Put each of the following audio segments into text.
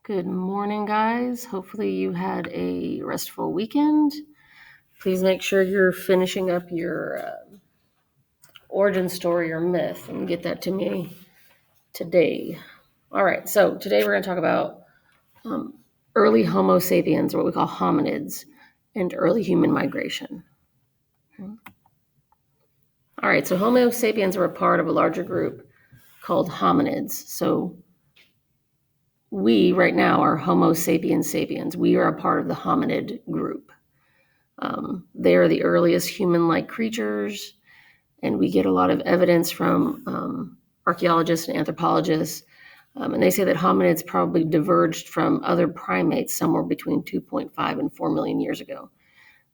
Good morning, guys. Hopefully, you had a restful weekend. Please make sure you're finishing up your origin story or myth and get that to me today. All right, so today we're going to talk about early Homo sapiens, or what we call hominids, and early human migration. All right, so Homo sapiens are a part of a larger group called hominids. So we right now are Homo sapiens sapiens. We are a part of the hominid group. They are the earliest human-like creatures, and we get a lot of evidence from archaeologists and anthropologists. And they say that hominids probably diverged from other primates somewhere between 2.5 and 4 million years ago.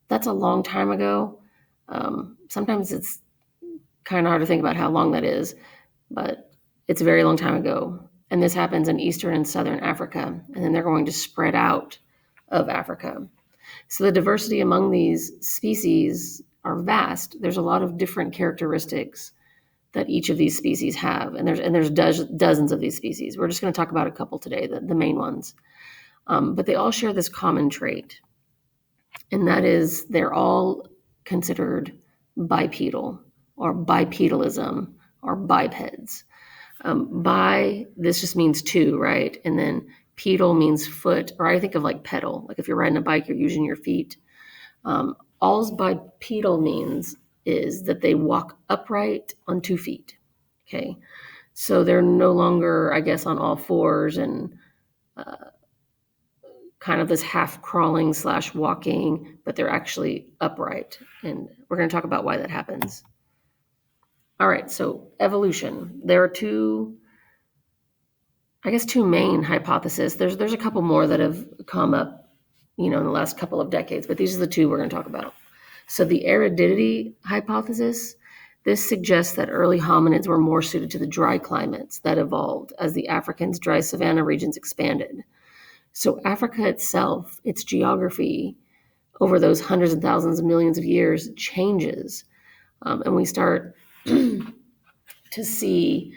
That's a long time ago. Sometimes it's kind of hard to think about how long that is, but it's a very long time ago. And this happens in Eastern and Southern Africa, and then they're going to spread out of Africa. So the diversity among these species are vast. There's a lot of different characteristics that each of these species have, and there's dozens of these species. We're just going to talk about a couple today, the main ones. But they all share this common trait, and that is they're all considered bipedal or bipedalism or bipeds. This just means two, right? And then pedal means foot, or I think of like pedal. Like if you're riding a bike, you're using your feet. All bipedal means is that they walk upright on 2 feet. Okay. So they're no longer, I guess, on all fours and kind of this half crawling / walking, but they're actually upright. And we're going to talk about why that happens. All right. So evolution. There are two main hypotheses. There's a couple more that have come up, in the last couple of decades, but these are the two we're going to talk about. So the aridity hypothesis, this suggests that early hominids were more suited to the dry climates that evolved as the African's dry savanna regions expanded. So Africa itself, its geography over those hundreds of thousands of millions of years changes. And we start to see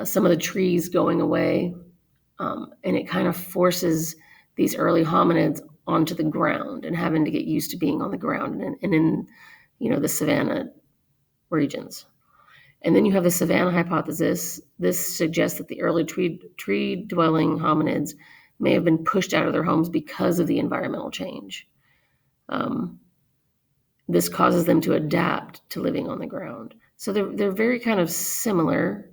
some of the trees going away. And it kind of forces these early hominids onto the ground and having to get used to being on the ground and in the savanna regions. And then you have the savanna hypothesis. This suggests that the early tree-dwelling hominids may have been pushed out of their homes because of the environmental change. This causes them to adapt to living on the ground. So they're very kind of similar.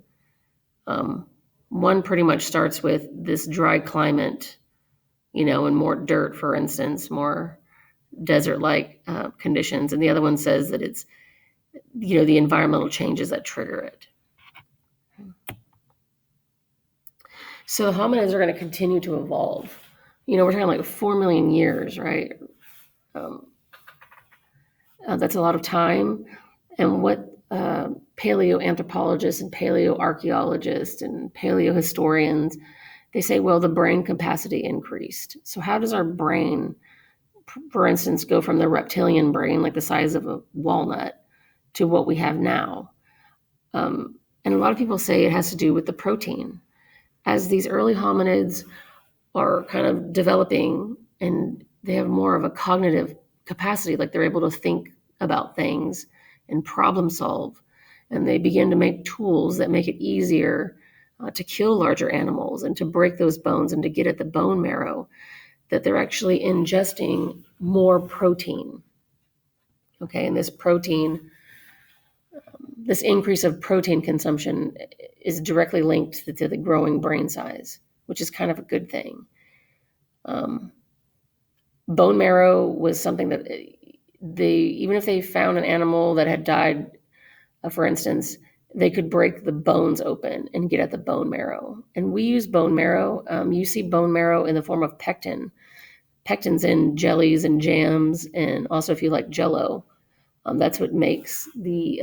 One pretty much starts with this dry climate, and more dirt, for instance, more desert-like conditions. And the other one says that it's, the environmental changes that trigger it. So the hominids are going to continue to evolve. We're talking like 4 million years, right? That's a lot of time. And what paleoanthropologists and paleoarchaeologists and paleohistorians, they say, well, the brain capacity increased. So how does our brain, for instance, go from the reptilian brain, like the size of a walnut, to what we have now? And a lot of people say it has to do with the protein. As these early hominids are kind of developing and they have more of a cognitive capacity, like they're able to think about things and problem solve, and they begin to make tools that make it easier to kill larger animals and to break those bones and to get at the bone marrow, that they're actually ingesting more protein. Okay, and this increase of protein consumption is directly linked to the growing brain size, which is kind of a good thing. Bone marrow was something that even if they found an animal that had died, for instance, they could break the bones open and get at the bone marrow. And we use bone marrow. You see bone marrow in the form of pectin. Pectin's in jellies and jams, and also if you like Jell-O, that's what makes the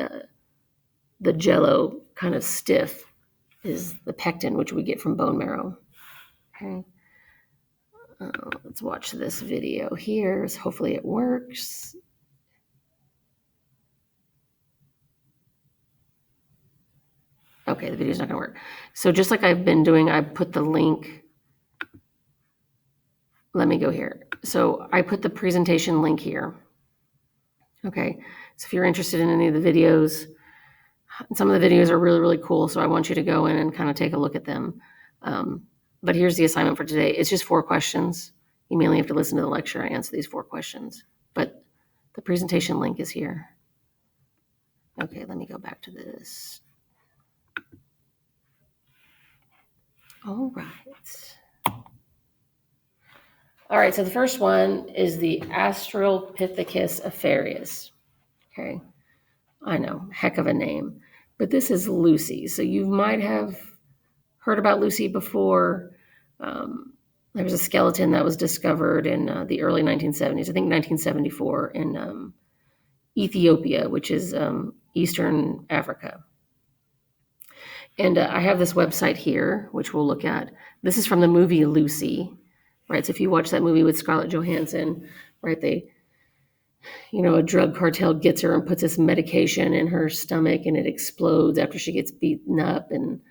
Jell-O kind of stiff, is the pectin, which we get from bone marrow. Okay. Let's watch this video here. Hopefully it works. Okay, the video's not going to work. So just like I've been doing, I put the link let me go here. So I put the presentation link here. Okay, so if you're interested in any of the videos, some of the videos are really, really cool. So I want you to go in and kind of take a look at them. But here's the assignment for today. It's just 4 questions. You mainly have to listen to the lecture and answer these 4 questions. But the presentation link is here. Okay, let me go back to this. All right. All right, so the first one is the Australopithecus afarenus. Okay, I know, heck of a name. But this is Lucy. So you might have heard about Lucy before. There was a skeleton that was discovered in the early 1970s, I think 1974, in Ethiopia, which is Eastern Africa. And I have this website here, which we'll look at. This is from the movie Lucy, right? So if you watch that movie with Scarlett Johansson, right, a drug cartel gets her and puts this medication in her stomach and it explodes after she gets beaten up. And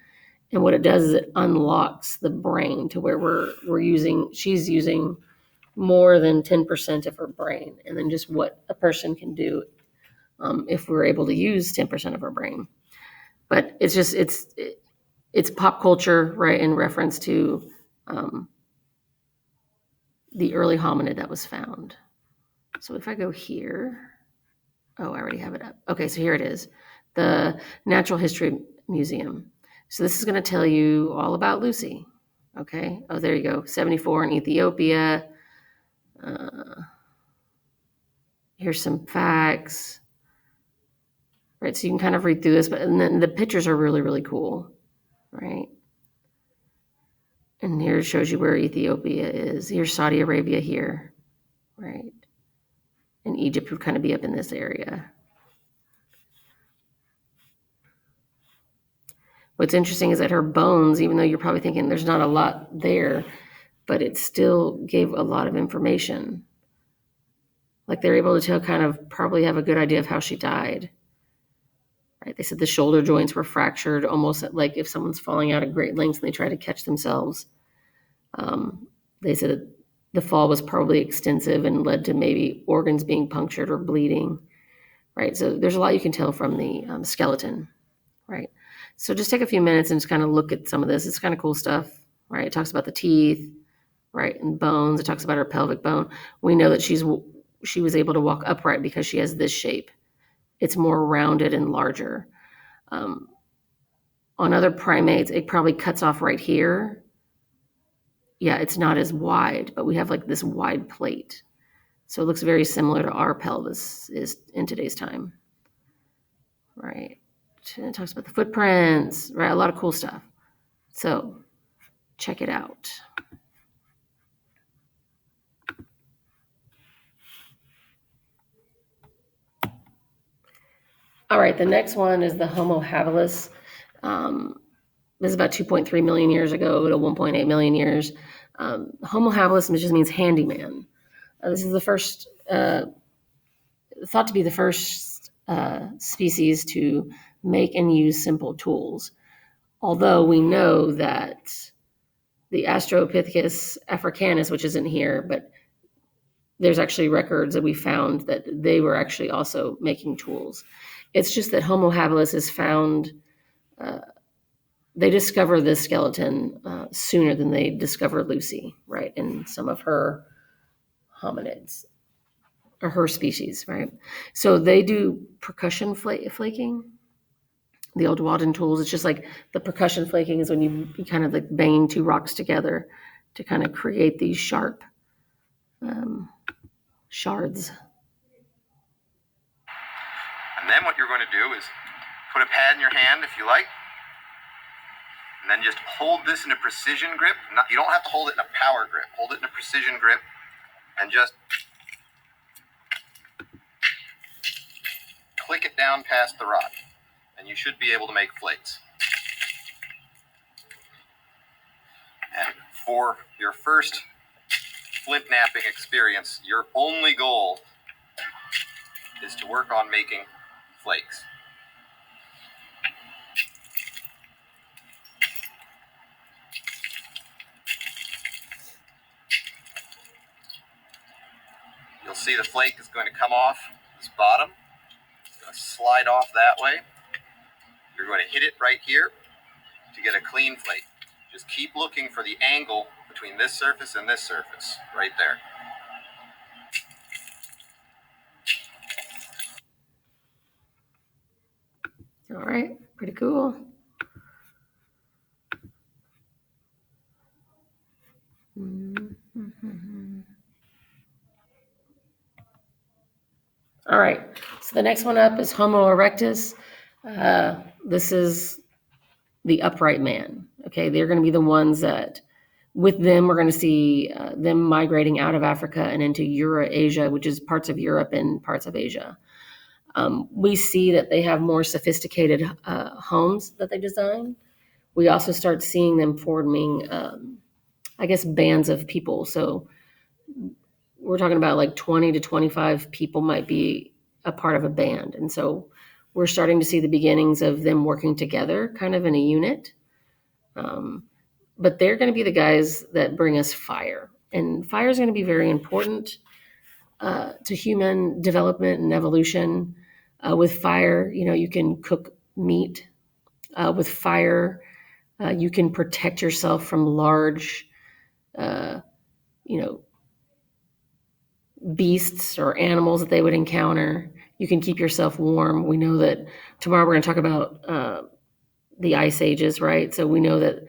what it does is it unlocks the brain to where she's using more than 10% of her brain, and then just what a person can do if we're able to use 10% of our brain. But it's pop culture, right, in reference to the early hominid that was found. So if I go here, I already have it up. Okay, so here it is, the Natural History Museum. So this is going to tell you all about Lucy. Okay, oh, there you go, 74 in Ethiopia. Here's some facts. Right, so you can kind of read through this, and then the pictures are really, really cool, right? And here it shows you where Ethiopia is. Here's Saudi Arabia here, right? And Egypt would kind of be up in this area. What's interesting is that her bones, even though you're probably thinking there's not a lot there, but it still gave a lot of information. Like they're able to kind of probably have a good idea of how she died. Right? They said the shoulder joints were fractured, almost like if someone's falling out at great lengths and they try to catch themselves. They said the fall was probably extensive and led to maybe organs being punctured or bleeding. Right? So there's a lot you can tell from the skeleton. Right? So just take a few minutes and just kind of look at some of this. It's kind of cool stuff. Right? It talks about the teeth, right, and bones. It talks about her pelvic bone. We know that she was able to walk upright because she has this shape. It's more rounded and larger. On other primates, it probably cuts off right here. Yeah, it's not as wide, but we have like this wide plate. So it looks very similar to our pelvis is in today's time. Right. It talks about the footprints, right? A lot of cool stuff. So check it out. All right, the next one is the Homo habilis. This is about 2.3 million years ago to 1.8 million years. Homo habilis just means handyman. This is the first, thought to be the first species to make and use simple tools. Although we know that the Australopithecus africanus, which isn't here, but there's actually records that we found that they were actually also making tools. It's just that Homo habilis is found, they discover this skeleton sooner than they discover Lucy, right, in some of her hominids, or her species, right? So they do percussion flaking, the old Walden tools. It's just like the percussion flaking is when you kind of like banging 2 rocks together to kind of create these sharp shards. And then what you're going to do is put a pad in your hand if you like, and then just hold this in a precision grip. You don't have to hold it in a power grip. Hold it in a precision grip and just click it down past the rock, and you should be able to make flakes. And for your first flint knapping experience, your only goal is to work on making flakes. see the flake is going to come off this bottom. It's going to slide off that way. You're going to hit it right here to get a clean flake. Just keep looking for the angle between this surface and this surface, right there. All right, pretty cool. All right, so the next one up is Homo erectus. This is the upright man. Okay, they're going to be the ones that, with them, we're going to see them migrating out of Africa and into Eurasia, which is parts of Europe and parts of Asia. We see that they have more sophisticated homes that they design. We also start seeing them forming, I guess, bands of people. So we're talking about like 20 to 25 people might be a part of a band. And so we're starting to see the beginnings of them working together kind of in a unit. But they're going to be the guys that bring us fire. And fire is going to be very important to human development and evolution. With fire, you can cook meat. With fire, you can protect yourself from large, beasts or animals that they would encounter. You can keep yourself warm. We know that tomorrow we're going to talk about the ice ages, right? So we know that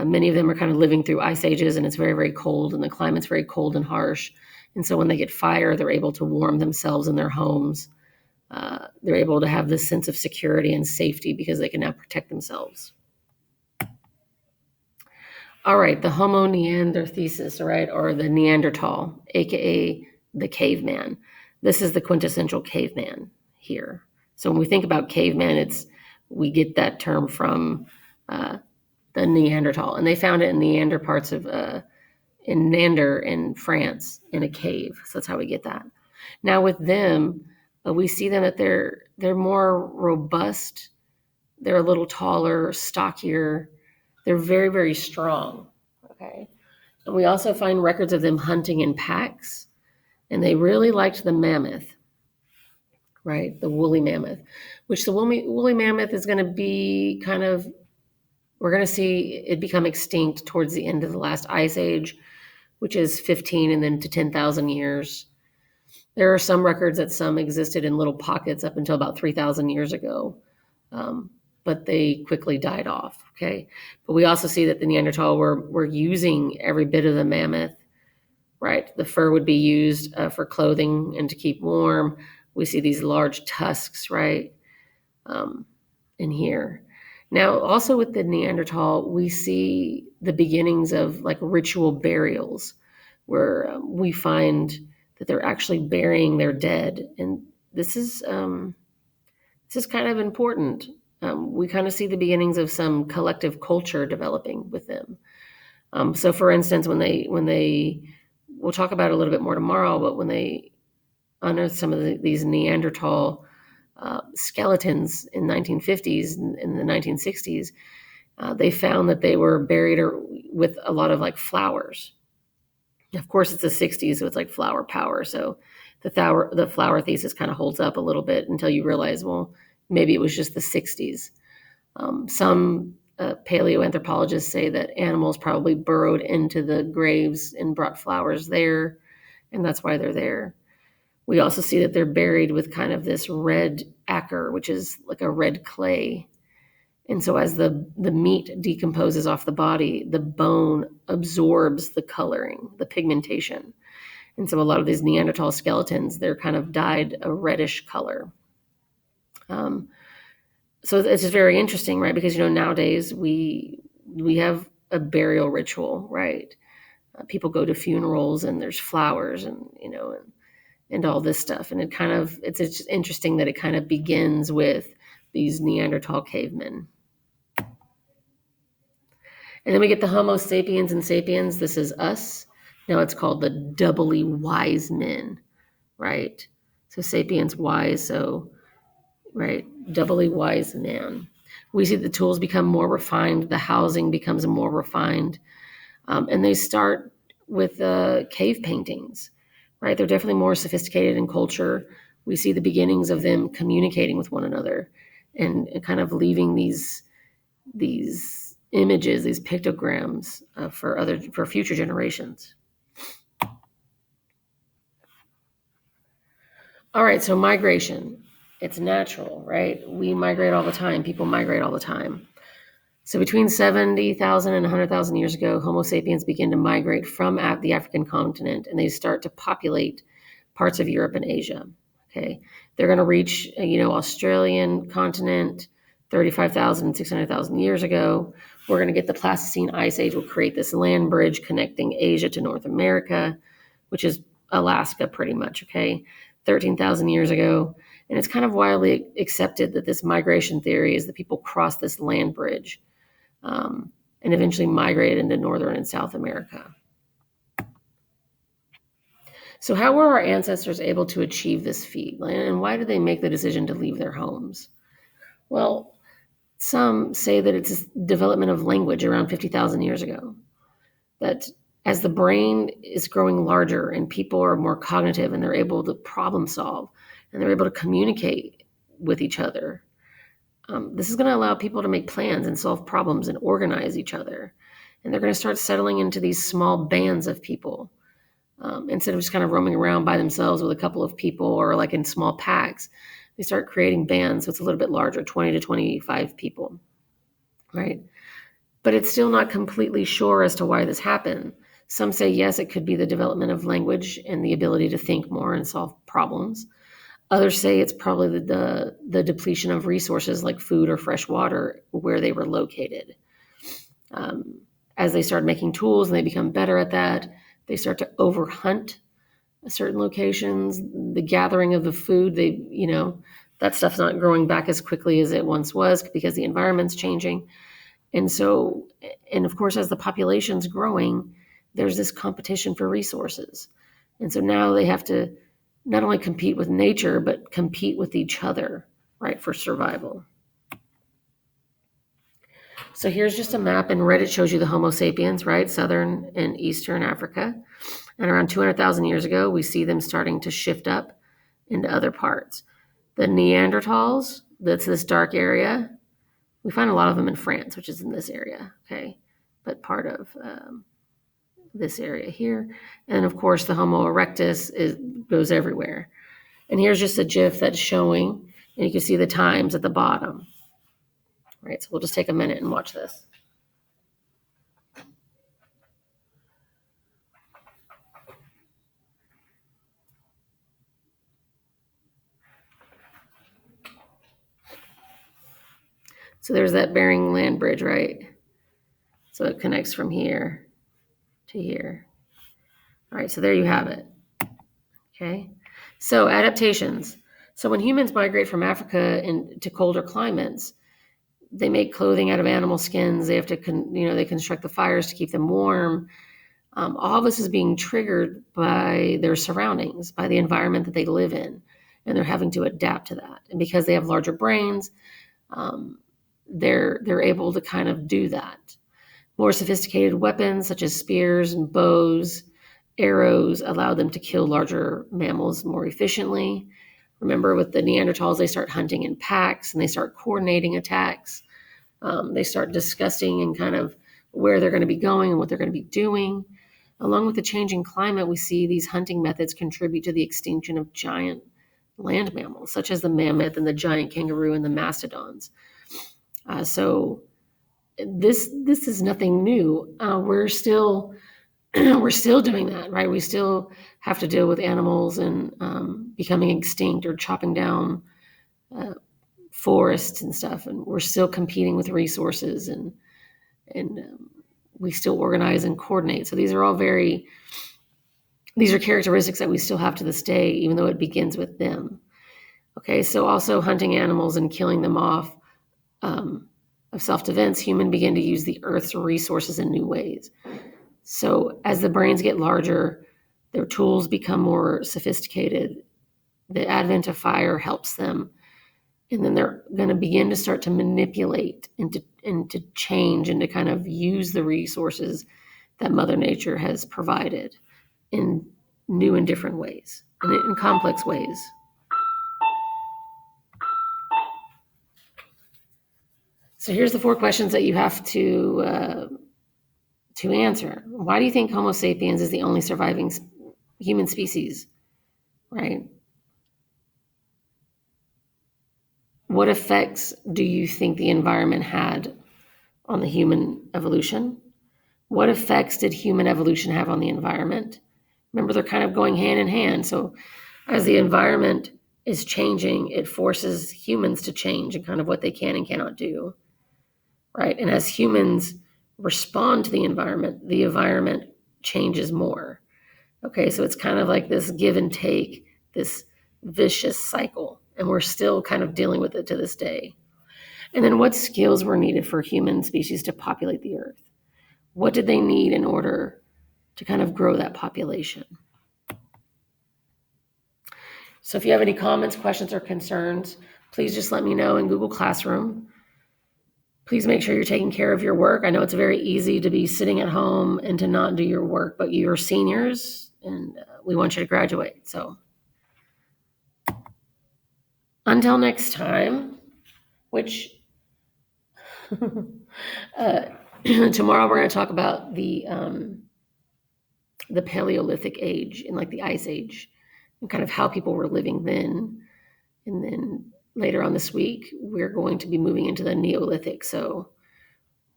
many of them are kind of living through ice ages, and it's very, very cold, and the climate's very cold and harsh. And so when they get fire, they're able to warm themselves in their homes. They're able to have this sense of security and safety because they can now protect themselves. All right, the Homo neanderthalensis, right, or the Neanderthal, aka the caveman. This is the quintessential caveman here. So when we think about caveman, we get that term from the Neanderthal, and they found it in Neander parts of in Nander in France in a cave. So that's how we get that. Now with them, we see them that they're more robust. They're a little taller, stockier. They're very, very strong. Okay, and we also find records of them hunting in packs, and they really liked the mammoth. Right, the woolly mammoth, which the woolly mammoth is going to be kind of. We're going to see it become extinct towards the end of the last ice age, which is 15 and then to 10,000 years. There are some records that some existed in little pockets up until about 3,000 years ago, but they quickly died off, okay? But we also see that the Neanderthal were using every bit of the mammoth, right? The fur would be used for clothing and to keep warm. We see these large tusks, right, in here. Now, also with the Neanderthal, we see the beginnings of like ritual burials where we find that they're actually burying their dead. And this is kind of important. We kind of see the beginnings of some collective culture developing with them. So for instance, when they, we'll talk about it a little bit more tomorrow, but when they unearthed some of these Neanderthal skeletons in 1950s and in the 1960s, they found that they were buried with a lot of like flowers. Of course, it's the 60s, so it's like flower power. So the flower thesis kind of holds up a little bit until you realize, well, maybe it was just the 60s. Some paleoanthropologists say that animals probably burrowed into the graves and brought flowers there, and that's why they're there. We also see that they're buried with kind of this red ochre, which is like a red clay. And so as the meat decomposes off the body, the bone absorbs the coloring, the pigmentation. And so a lot of these Neanderthal skeletons, they're kind of dyed a reddish color. So it's just very interesting, right? Because, nowadays we have a burial ritual, right? People go to funerals and there's flowers and all this stuff. And it's just interesting that it kind of begins with these Neanderthal cavemen. And then we get the Homo sapiens and sapiens. This is us. Now it's called the doubly wise men, right? So sapiens wise, so, right, doubly wise man. We see the tools become more refined. The housing becomes more refined. And they start with cave paintings, right? They're definitely more sophisticated in culture. We see the beginnings of them communicating with one another and kind of leaving these images, these pictograms for future generations. All right, so migration. It's natural, right? We migrate all the time. People migrate all the time. So between 70,000 and 100,000 years ago, Homo sapiens begin to migrate from the African continent, and they start to populate parts of Europe and Asia. Okay, they're going to reach, Australian continent 35,000, 600,000 years ago. We're going to get the Pleistocene Ice Age will create this land bridge connecting Asia to North America, which is Alaska pretty much, okay, 13,000 years ago. And it's kind of widely accepted that this migration theory is that people cross this land bridge and eventually migrated into Northern and South America. So how were our ancestors able to achieve this feat? And why did they make the decision to leave their homes? Well, some say that it's a development of language around 50,000 years ago. That as the brain is growing larger and people are more cognitive and they're able to problem solve and they're able to communicate with each other, this is going to allow people to make plans and solve problems and organize each other. And they're going to start settling into these small bands of people. Instead of just kind of roaming around by themselves with a couple of people or like in small packs, they start creating bands. So it's a little bit larger, 20 to 25 people, right? But it's still not completely sure as to why this happened. Some say, yes, it could be the development of language and the ability to think more and solve problems. Others say it's probably the depletion of resources like food or fresh water where they were located. As they start making tools and they become better at that, they start to overhunt certain locations. The gathering of the food, that stuff's not growing back as quickly as it once was because the environment's changing. And of course, as the population's growing, there's this competition for resources. And so now they have to not only compete with nature, but compete with each other, right, for survival. So here's just a map, and Reddit shows you the Homo sapiens, right? Southern and Eastern Africa. And around 200,000 years ago, we see them starting to shift up into other parts. The Neanderthals, that's this dark area. We find a lot of them in France, which is in this area, okay? But part of this area here. And of course, the Homo erectus goes everywhere. And here's just a GIF that's showing, and you can see the times at the bottom. Right, so we'll just take a minute and watch this. So there's that Bering Land Bridge, right? So it connects from here to here. All right, so there you have it. Okay, so adaptations. So when humans migrate from Africa to colder climates, they make clothing out of animal skins. They have to, they construct the fires to keep them warm. All this is being triggered by their surroundings, by the environment that they live in, and they're having to adapt to that. And because they have larger brains, they're able to kind of do that. More sophisticated weapons such as spears and bows, arrows allow them to kill larger mammals more efficiently. Remember, with the Neanderthals, they start hunting in packs and they start coordinating attacks. They start discussing and kind of where they're going to be going and what they're going to be doing. Along with the changing climate, we see these hunting methods contribute to the extinction of giant land mammals, such as the mammoth and the giant kangaroo and the mastodons. So this is nothing new. We're still doing that, right? We still have to deal with animals and becoming extinct or chopping down forests and stuff, and we're still competing with resources and we still organize and coordinate. So these are characteristics that we still have to this day, even though it begins with them. Okay, so also hunting animals and killing them off of self-defense, humans begin to use the Earth's resources in new ways. So as the brains get larger, their tools become more sophisticated. The advent of fire helps them. And then they're going to begin to start to manipulate and to change and to kind of use the resources that Mother Nature has provided. And new and different ways, and in complex ways. So here's the 4 questions that you have to answer. Why do you think Homo sapiens is the only surviving human species, right? What effects do you think the environment had on the human evolution? What effects did human evolution have on the environment? Remember, they're kind of going hand in hand. So as the environment is changing, it forces humans to change and kind of what they can and cannot do, right? And as humans respond to the environment changes more. Okay, so it's kind of like this give and take, this vicious cycle, and we're still kind of dealing with it to this day. And then what skills were needed for human species to populate the earth? What did they need in order to kind of grow that population? So if you have any comments, questions, or concerns, please just let me know in Google Classroom. Please make sure you're taking care of your work. I know it's very easy to be sitting at home and to not do your work, but you're seniors and we want you to graduate. So until next time, which tomorrow we're going to talk about the Paleolithic age and like the Ice Age and kind of how people were living then. And then later on this week, we're going to be moving into the Neolithic. So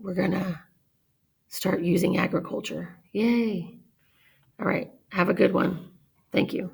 we're going to start using agriculture. Yay. All right. Have a good one. Thank you.